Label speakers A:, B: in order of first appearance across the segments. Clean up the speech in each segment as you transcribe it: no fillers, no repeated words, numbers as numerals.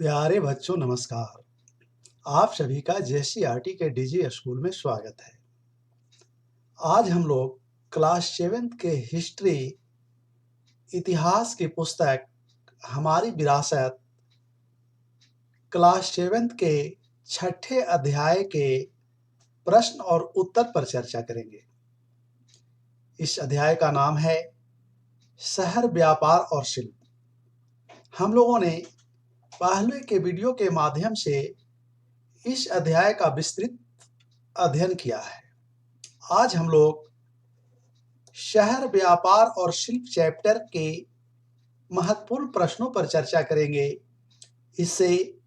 A: प्यारे बच्चों नमस्कार। आप सभी का जेसीईआरटी के डीजी स्कूल में स्वागत है। आज हम लोग क्लास 7th के हिस्ट्री इतिहास की पुस्तक हमारी विरासत क्लास 7th के छठे अध्याय के प्रश्न और उत्तर पर चर्चा करेंगे। इस अध्याय का नाम है शहर व्यापार और शिल्प। हम लोगों ने पहले के वीडियो के माध्यम से इस अध्याय का विस्तृत अध्ययन किया है। आज हम लोग शहर व्यापार और शिल्प चैप्टर के महत्वपूर्ण प्रश्नों पर चर्चा करेंगे। इससे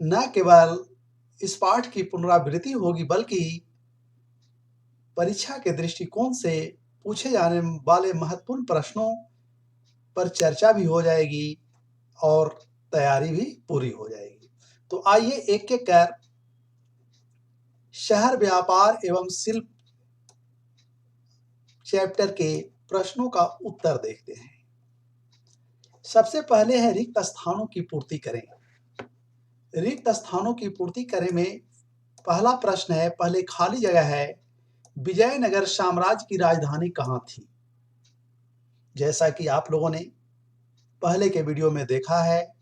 A: न केवल इस पाठ की पुनरावृत्ति होगी बल्कि परीक्षा के दृष्टिकोण से पूछे जाने वाले महत्वपूर्ण प्रश्नों पर चर्चा भी हो जाएगी और तैयारी भी पूरी हो जाएगी। तो आइए एक एक कर शहर व्यापार एवं शिल्प चैप्टर के प्रश्नों का उत्तर देखते हैं। सबसे पहले है रिक्त स्थानों की पूर्ति करें। रिक्त स्थानों की पूर्ति करें में पहला प्रश्न है, पहले खाली जगह है, विजयनगर साम्राज्य की राजधानी कहाँ थी? जैसा कि आप लोगों ने पहले के वीडियो में देखा है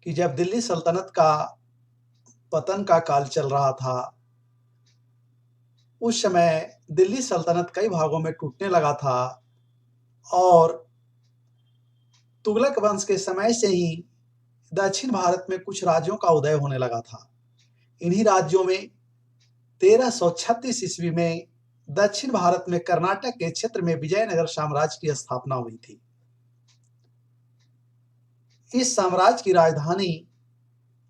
A: कि जब दिल्ली सल्तनत का पतन का काल चल रहा था, उस समय दिल्ली सल्तनत कई भागों में टूटने लगा था और तुगलक वंश के समय से ही दक्षिण भारत में कुछ राज्यों का उदय होने लगा था। इन्हीं राज्यों में 1336 ईस्वी में दक्षिण भारत में कर्नाटक के क्षेत्र में विजयनगर साम्राज्य की स्थापना हुई थी। इस साम्राज्य की राजधानी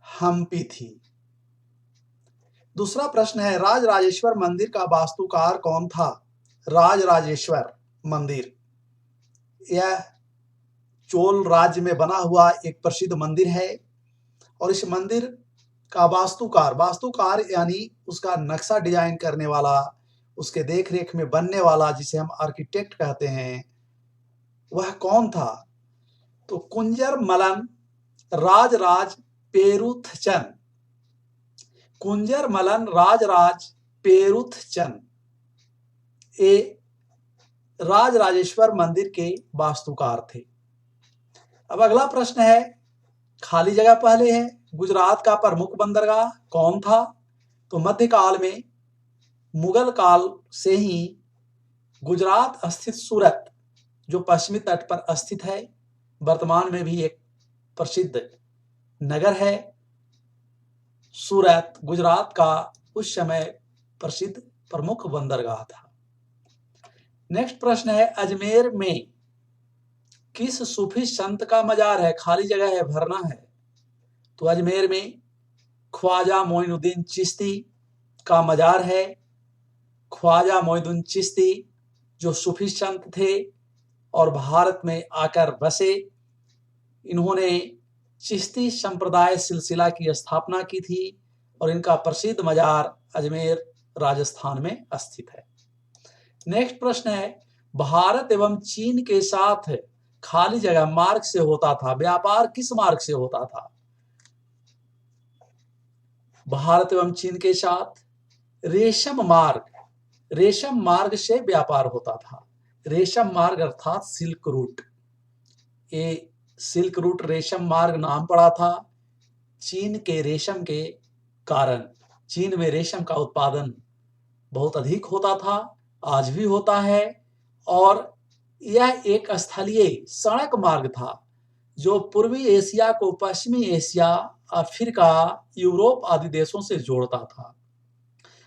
A: हम्पी थी। दूसरा प्रश्न है, राजराजेश्वर मंदिर का वास्तुकार कौन था? राजराजेश्वर मंदिर यह चोल राज्य में बना हुआ एक प्रसिद्ध मंदिर है और इस मंदिर का वास्तुकार यानी उसका नक्शा डिजाइन करने वाला, उसके देख रेख में बनने वाला, जिसे हम आर्किटेक्ट कहते हैं, वह कौन था? तो कुंजर मलन राजराज पेरुथचंद। कुंजर मलन राजराज पेरुथचंद ये राजराजेश्वर मंदिर के वास्तुकार थे। अब अगला प्रश्न है, खाली जगह पहले है, गुजरात का प्रमुख बंदरगाह कौन था? तो मध्यकाल में मुगल काल से ही गुजरात स्थित सूरत, जो पश्चिमी तट पर स्थित है, वर्तमान में भी एक प्रसिद्ध नगर है। सूरत गुजरात का उस समय प्रसिद्ध प्रमुख बंदरगाह था। नेक्स्ट प्रश्न है, अजमेर में किस सूफी संत का मजार है? खाली जगह है, भरना है। तो अजमेर में ख्वाजा मोइनुद्दीन चिश्ती का मजार है। ख्वाजा मोइनुद्दीन चिश्ती जो सूफी संत थे और भारत में आकर बसे, इन्होंने चिश्ती संप्रदाय सिलसिला की स्थापना की थी और इनका प्रसिद्ध मजार अजमेर राजस्थान में स्थित है। नेक्स्ट प्रश्न है, भारत एवं चीन के साथ खाली जगह मार्ग से होता था, व्यापार किस मार्ग से होता था? भारत एवं चीन के साथ रेशम मार्ग से व्यापार होता था। रेशम मार्ग अर्थात सिल्क रूट। ये सिल्क रूट रेशम मार्ग नाम पड़ा था चीन के रेशम के कारण। चीन में रेशम का उत्पादन बहुत अधिक होता था, आज भी होता है, और यह एक स्थलीय सड़क मार्ग था जो पूर्वी एशिया को पश्चिमी एशिया, अफ्रीका, यूरोप आदि देशों से जोड़ता था।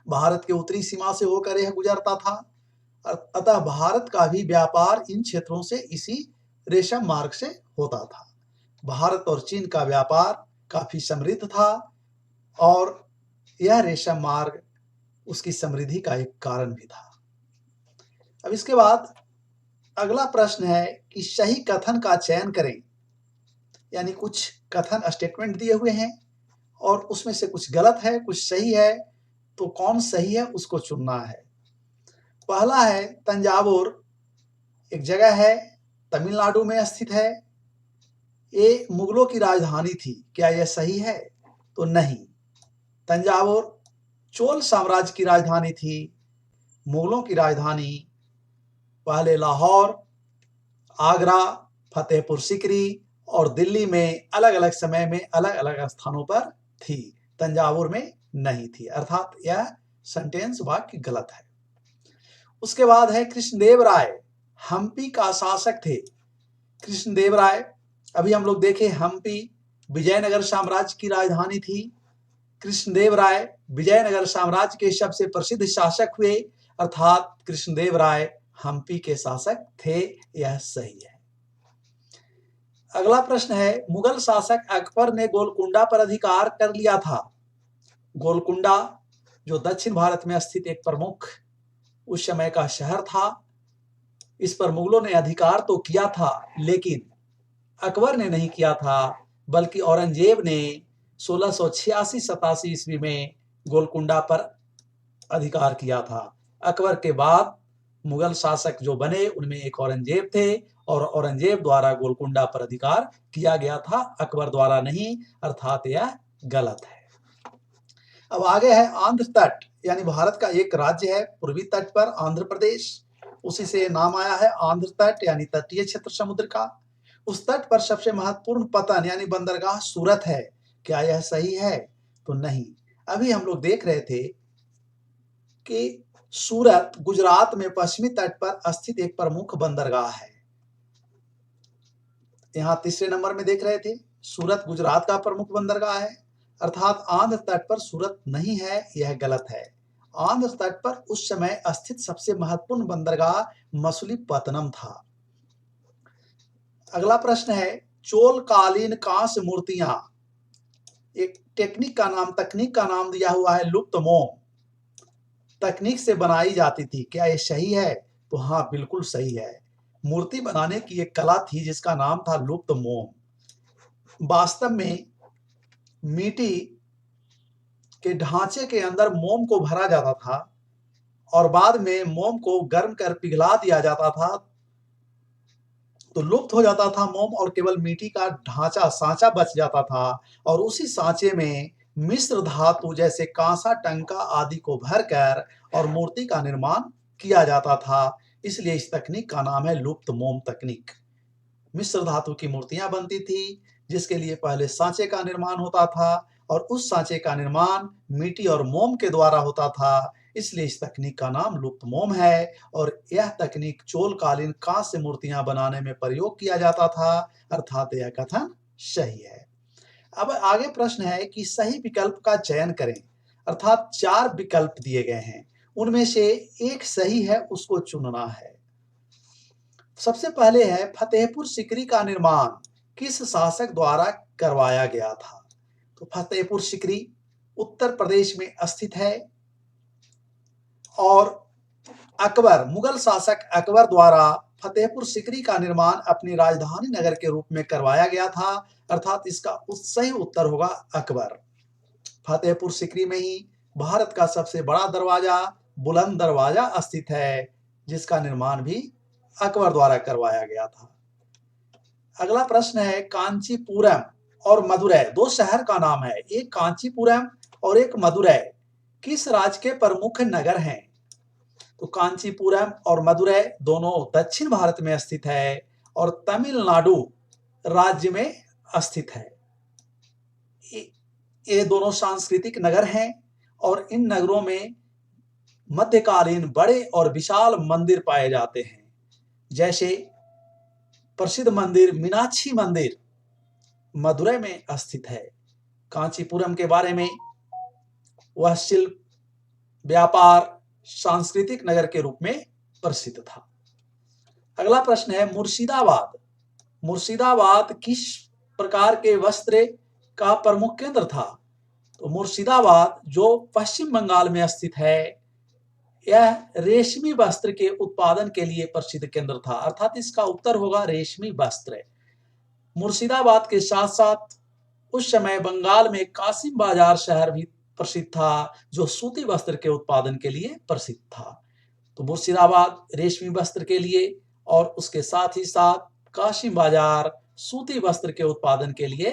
A: भारत के उत्तरी सीमा से होकर यह गुजरता था, अतः भारत का भी व्यापार इन क्षेत्रों से इसी रेशम मार्ग से होता था। भारत और चीन का व्यापार काफी समृद्ध था और यह रेशम मार्ग उसकी समृद्धि का एक कारण भी था। अब इसके बाद अगला प्रश्न है कि सही कथन का चयन करें। यानी कुछ कथन स्टेटमेंट दिए हुए हैं और उसमें से कुछ गलत है, कुछ सही है, तो कौन सही है उसको चुनना है। पहला है, तंजावुर एक जगह है, तमिलनाडु में स्थित है। ये मुगलों की राजधानी थी। क्या यह सही है? तो नहीं। तंजावुर चोल साम्राज्य की राजधानी थी। मुगलों की राजधानी पहले लाहौर, आगरा, फतेहपुर सीकरी और दिल्ली में अलग अलग समय में अलग अलग स्थानों पर थी, तंजावुर में नहीं थी। अर्थात यह सेंटेंस वाक्य गलत है। उसके बाद है कृष्णदेव राय हम्पी का शासक थे। कृष्णदेव राय, अभी हम लोग देखे हम्पी विजयनगर साम्राज्य की राजधानी थी। कृष्णदेव राय विजयनगर साम्राज्य के सबसे प्रसिद्ध शासक हुए, अर्थात कृष्णदेव राय हम्पी के शासक थे। यह सही है। अगला प्रश्न है, मुगल शासक अकबर ने गोलकुंडा पर अधिकार कर लिया था। गोलकुंडा जो दक्षिण भारत में स्थित एक प्रमुख उस समय का शहर था, इस पर मुगलों ने अधिकार तो किया था, लेकिन अकबर ने नहीं किया था, बल्कि औरंगजेब ने 1686-87 ईस्वी में गोलकुंडा पर अधिकार किया था। अकबर के बाद मुगल शासक जो बने उनमें एक औरंगजेब थे, और औरंगजेब द्वारा गोलकुंडा पर अधिकार किया गया था, अकबर द्वारा नहीं, अर्थात यह गलत है। अब आगे है आंध्र तट, यानी भारत का एक राज्य है पूर्वी तट पर आंध्र प्रदेश, उसी से नाम आया है आंध्र तट, यानी तटीय क्षेत्र समुद्र का। उस तट पर सबसे महत्वपूर्ण पतन यानी बंदरगाह सूरत है। क्या यह सही है? तो नहीं। अभी हम लोग देख रहे थे कि सूरत गुजरात में पश्चिमी तट पर स्थित एक प्रमुख बंदरगाह है। यहां तीसरे नंबर में देख रहे थे, सूरत गुजरात का प्रमुख बंदरगाह है, अर्थात आंध्र तट पर सूरत नहीं है, यह गलत है। आंध्र तट पर उस समय स्थित सबसे महत्वपूर्ण बंदरगाह मछलीपत्तनम था। अगला प्रश्न है, चोलकालीन कांस्य मूर्तियां, एक तकनीक का नाम दिया हुआ है लुप्त मोम, तकनीक से बनाई जाती थी। क्या यह सही है? तो हाँ, बिल्कुल सही है। मूर्ति बनाने की एक कला थी जिसका नाम था लुप्त मोम। वास्तव में मिट्टी के ढांचे के अंदर मोम को भरा जाता था और बाद में मोम को गर्म कर पिघला दिया जाता था, तो लुप्त हो जाता था मोम और केवल मिट्टी का ढांचा सांचा बच जाता था, और उसी सांचे में मिश्र धातु जैसे कांसा, टंका आदि को भरकर और मूर्ति का निर्माण किया जाता था। इसलिए इस तकनीक का नाम है लुप्त मोम तकनीक। मिश्र धातु की मूर्तियां बनती थी, जिसके लिए पहले सांचे का निर्माण होता था, और उस सांचे का निर्माण मिट्टी और मोम के द्वारा होता था। इसलिए इस तकनीक का नाम लुप्त मोम है, और यह तकनीक चोलकालीन कांस्य मूर्तियां बनाने में प्रयोग किया जाता था, अर्थात यह कथन सही है। अब आगे प्रश्न है कि सही विकल्प का चयन करें, अर्थात 4 विकल्प दिए गए हैं, उनमें से एक सही है, उसको चुनना है। सबसे पहले है, फतेहपुर सीकरी का निर्माण किस शासक द्वारा करवाया गया था? तो फतेहपुर सीकरी उत्तर प्रदेश में स्थित है, और अकबर, मुगल शासक अकबर द्वारा फतेहपुर सीकरी का निर्माण अपनी राजधानी नगर के रूप में करवाया गया था, अर्थात इसका सही उत्तर होगा अकबर। फतेहपुर सीकरी में ही भारत का सबसे बड़ा दरवाजा बुलंद दरवाजा स्थित है, जिसका निर्माण भी अकबर द्वारा करवाया गया था। अगला प्रश्न है, कांचीपुरम और मदुरै, 2 शहर का नाम है, एक कांचीपुरम और एक मदुरै, किस राज्य के प्रमुख नगर हैं? तो कांचीपुरम और मदुरै दोनों दक्षिण भारत में स्थित है और तमिलनाडु राज्य में स्थित है। ये दोनों सांस्कृतिक नगर हैं, और इन नगरों में मध्यकालीन बड़े और विशाल मंदिर पाए जाते हैं, जैसे प्रसिद्ध मंदिर मीनाक्षी मंदिर मदुरै में स्थित है। कांचीपुरम के बारे में वह शिल्प, व्यापार, सांस्कृतिक नगर के रूप में प्रसिद्ध था। अगला प्रश्न है, मुर्शिदाबाद, मुर्शिदाबाद किस प्रकार के वस्त्र का प्रमुख केंद्र था? तो मुर्शिदाबाद जो पश्चिम बंगाल में स्थित है, यह रेशमी वस्त्र के उत्पादन के लिए प्रसिद्ध केंद्र था, अर्थात इसका उत्तर होगा रेशमी वस्त्र। मुर्शिदाबाद के साथ साथ उस समय बंगाल में कासिम बाजार शहर भी प्रसिद्ध था, जो सूती वस्त्र के उत्पादन के लिए प्रसिद्ध था। तो मुर्शिदाबाद रेशमी वस्त्र के लिए, और उसके साथ ही साथ कासिम बाजार सूती वस्त्र के उत्पादन के लिए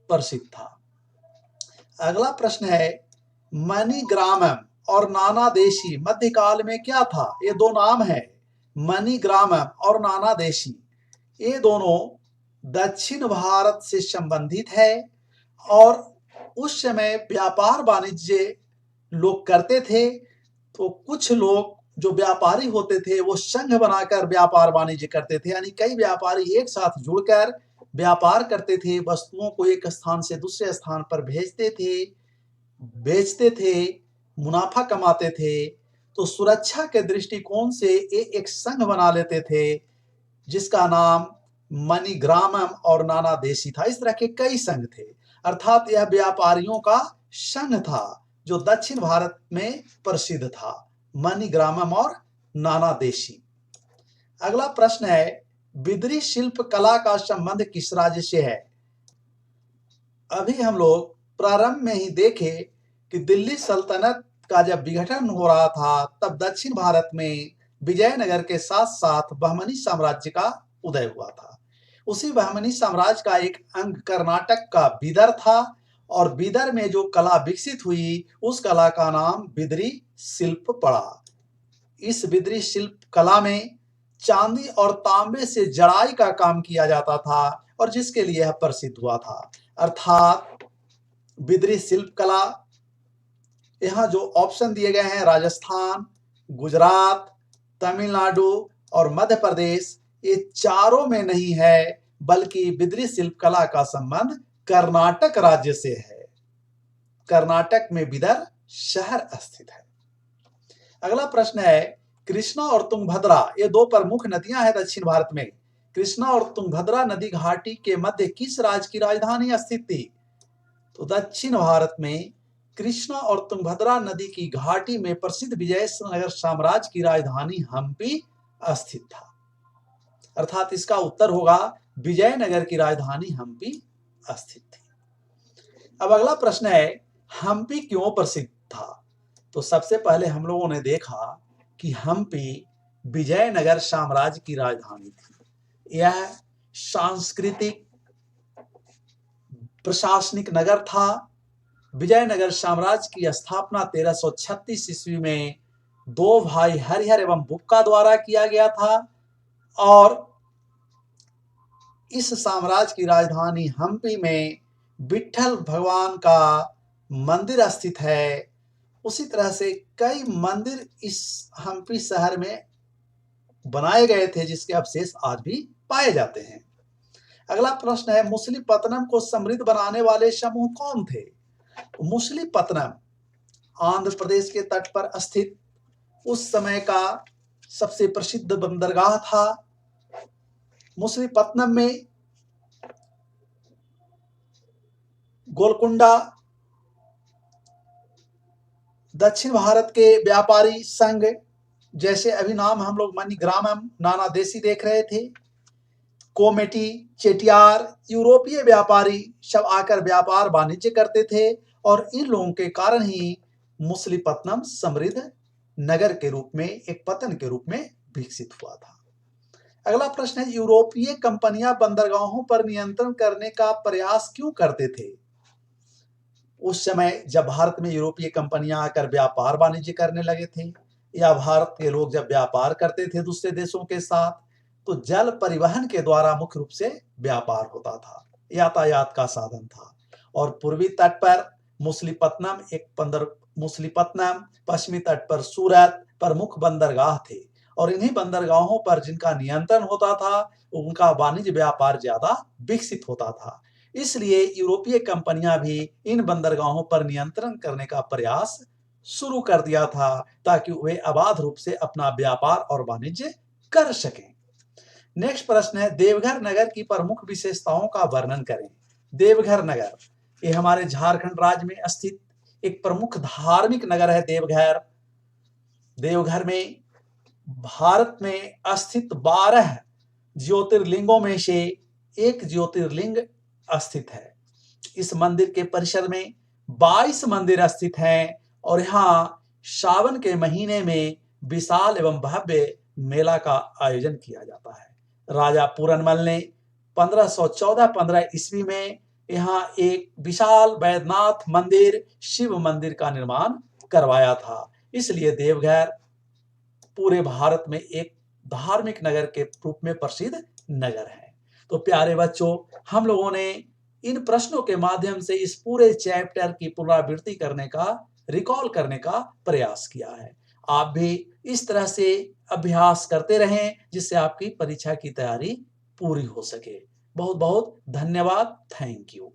A: प्रसिद्ध था। अगला प्रश्न है, मणिग्रामम और नानादेशी मध्यकाल में क्या था? ये दो नाम है, मणिग्रामम और नानादेशी। ये दोनों दक्षिण भारत से संबंधित है और उस समय व्यापार वाणिज्य लोग करते थे। तो कुछ लोग जो व्यापारी होते थे वो संघ बनाकर व्यापार वाणिज्य करते थे, यानी कई व्यापारी एक साथ जुड़कर व्यापार करते थे, वस्तुओं को एक स्थान से दूसरे स्थान पर भेजते थे, बेचते थे, मुनाफा कमाते थे। तो सुरक्षा के दृष्टिकोण से ये एक संघ बना लेते थे जिसका नाम मणिग्रामम और नानादेशी था। इस तरह के कई संघ थे, अर्थात यह व्यापारियों का संघ था जो दक्षिण भारत में प्रसिद्ध था, मणिग्रामम और नानादेशी। अगला प्रश्न है, बिदरी शिल्प कला का संबंध किस राज्य से है? अभी हम लोग प्रारंभ में ही देखे कि दिल्ली सल्तनत का जब विघटन हो रहा था तब दक्षिण भारत में विजयनगर के साथ साथ बहमनी साम्राज्य का उदय हुआ था। उसी बहमनी साम्राज्य का एक अंग कर्नाटक का बीदर था और बीदर में जो कला विकसित हुई उस कला का नाम बिदरी शिल्प पड़ा। इस बिदरी शिल्प कला में चांदी और तांबे से जड़ाई का काम किया जाता था और जिसके लिए यह प्रसिद्ध हुआ था, अर्थात बिदरी शिल्प कला। यहाँ जो ऑप्शन दिए गए हैं, राजस्थान, गुजरात, तमिलनाडु और मध्य प्रदेश, ये चारों में नहीं है, बल्कि बिदरी शिल्प कला का संबंध कर्नाटक राज्य से है। कर्नाटक में बिदर शहर स्थित है। अगला प्रश्न है, कृष्णा और तुंगभद्रा ये दो प्रमुख नदियां हैं दक्षिण भारत में। कृष्णा और तुंगभद्रा नदी घाटी के मध्य किस राज्य की राजधानी स्थित थी? तो दक्षिण भारत में कृष्णा और तुंगभद्रा नदी की घाटी में प्रसिद्ध विजयनगर साम्राज्य की राजधानी हम्पी स्थित था, अर्थात इसका उत्तर होगा विजयनगर की राजधानी हम्पी स्थित थी। अब अगला प्रश्न है, हम्पी क्यों प्रसिद्ध था? तो सबसे पहले हम लोगों ने देखा कि हम्पी विजयनगर साम्राज्य की राजधानी थी। यह सांस्कृतिक प्रशासनिक नगर था। विजयनगर साम्राज्य की स्थापना 1336 ईस्वी में दो भाई हरिहर एवं बुक्का द्वारा किया गया था और इस साम्राज्य की राजधानी हम्पी में विट्ठल भगवान का मंदिर स्थित है। उसी तरह से कई मंदिर इस हम्पी शहर में बनाए गए थे जिसके अवशेष आज भी पाए जाते हैं। अगला प्रश्न है, मुसलीपत्तनम को समृद्ध बनाने वाले समूह कौन थे? मुसलीपत्तनम आंध्र प्रदेश के तट पर स्थित उस समय का सबसे प्रसिद्ध बंदरगाह था। मुसलीपत्तनम में गोलकुंडा, दक्षिण भारत के व्यापारी संघ, जैसे अभी नाम हम लोग मणिग्रामम, नानादेशी देख रहे थे, कोमेटी, चेटियार, यूरोपीय व्यापारी सब आकर व्यापार वाणिज्य करते थे और इन लोगों के कारण ही मुसलीपत्तनम समृद्ध नगर के रूप में, एक पतन के रूप में विकसित हुआ था। अगला प्रश्न है, यूरोपीय कंपनियां बंदरगाहों पर नियंत्रण करने का प्रयास क्यों करते थे? उस समय जब भारत में यूरोपीय कंपनियां आकर व्यापार वाणिज्य करने लगे थे या भारत के लोग जब व्यापार करते थे दूसरे देशों के साथ, तो जल परिवहन के द्वारा मुख्य रूप से व्यापार होता था, यातायात का साधन था। और पूर्वी तट पर मुसलीपत्तनम, पश्चिमी तट पर सूरत प्रमुख बंदरगाह थे और इन्हीं बंदरगाहों पर जिनका नियंत्रण होता था उनका वाणिज्य व्यापार ज्यादा विकसित होता था। इसलिए यूरोपीय कंपनियां भी इन बंदरगाहों पर नियंत्रण करने का प्रयास शुरू कर दिया था ताकि वे अबाध रूप से अपना व्यापार और वाणिज्य कर सकें। नेक्स्ट प्रश्न है, देवघर नगर की प्रमुख विशेषताओं का वर्णन करें। देवघर नगर ये हमारे झारखंड राज्य में स्थित एक प्रमुख धार्मिक नगर है। देवघर में भारत में स्थित 12 ज्योतिर्लिंगों में से एक ज्योतिर्लिंग स्थित है। इस मंदिर के परिसर में 22 मंदिर स्थित हैं और यहाँ सावन के महीने में विशाल एवं भव्य मेला का आयोजन किया जाता है। राजा पूरनमल ने 1514-15 ईस्वी में यहाँ एक विशाल वैद्यनाथ मंदिर, शिव मंदिर का निर्माण करवाया था। इसलिए देवघर पूरे भारत में एक धार्मिक नगर के रूप में प्रसिद्ध नगर है। तो प्यारे बच्चों, हम लोगों ने इन प्रश्नों के माध्यम से इस पूरे चैप्टर की पुनरावृत्ति करने का, रिकॉल करने का प्रयास किया है। आप भी इस तरह से अभ्यास करते रहें जिससे आपकी परीक्षा की तैयारी पूरी हो सके। बहुत बहुत धन्यवाद। Thank you.